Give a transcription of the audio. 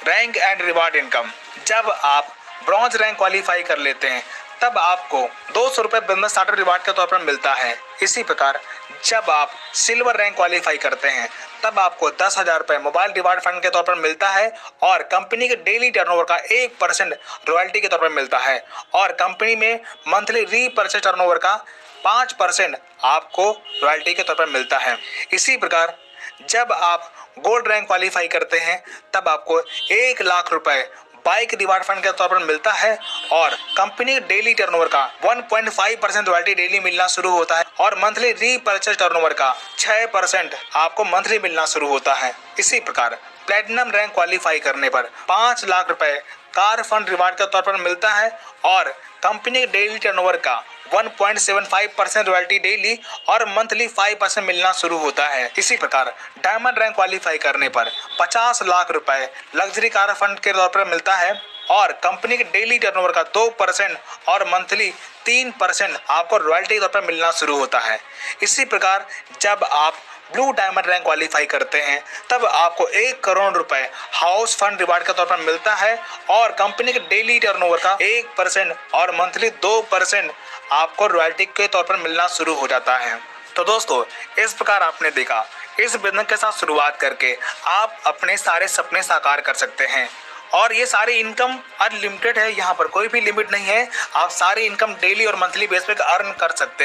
Rank and reward income. जब आप bronze rank qualify कर लेते हैं तब आपको 200 रुपये बिजनेस स्टार्टर रिवार्ड के तौर पर मिलता है। इसी प्रकार जब आप सिल्वर रैंक क्वालिफाई करते हैं तब आपको 10,000 रुपये मोबाइल रिवार्ड फंड के तौर पर मिलता है और कंपनी के डेली टर्नओवर का 1% रॉयल्टी के तौर पर मिलता है और कंपनी में मंथली रीपर्चेज टर्नओवर का 5% आपको रॉयल्टी के तौर पर मिलता है। इसी प्रकार जब आप गोल्ड रैंक क्वालिफाई करते हैं तब आपको 1,00,000 रुपए बाइक रिवार्ड फंड के तौर पर मिलता है और कंपनी डेली टर्नओवर का 1.5% रॉयल्टी डेली मिलना शुरू होता है और मंथली रीपर्चेज टर्नओवर का 6% आपको मंथली मिलना शुरू होता है। इसी प्रकार प्लेटिनम रैंक क्वालिफाई करने पर 5,00,000 रुपए कार फंड रिवार्ड के तौर पर मिलता है और कंपनी के डेली टर्नओवर का 1.75% रॉयल्टी डेली और मंथली 5% मिलना शुरू होता है। इसी प्रकार डायमंड रैंक क्वालिफाई करने पर 50,00,000 रुपए लग्जरी कार फंड के तौर पर मिलता है और कंपनी के डेली टर्नओवर का 2% और मंथली 3% आपको रॉयल्टी के तौर पर मिलना शुरू होता है। इसी प्रकार जब आप ब्लू डायमंड रैंक क्वालिफाई करते हैं तब आपको 1 करोड़ रुपए हाउस फंड रिवार्ड के तौर पर मिलता है और कंपनी के डेली टर्नओवर का 1% और मंथली 2% आपको रॉयल्टी के तौर पर मिलना शुरू हो जाता है। तो दोस्तों, इस प्रकार आपने देखा इस बिजनेस के साथ शुरुआत करके आप अपने सारे सपने साकार कर सकते हैं और ये सारी इनकम अनलिमिटेड है। यहाँ पर कोई भी लिमिट नहीं है, आप सारी इनकम डेली और मंथली बेस पे अर्न कर सकते हैं।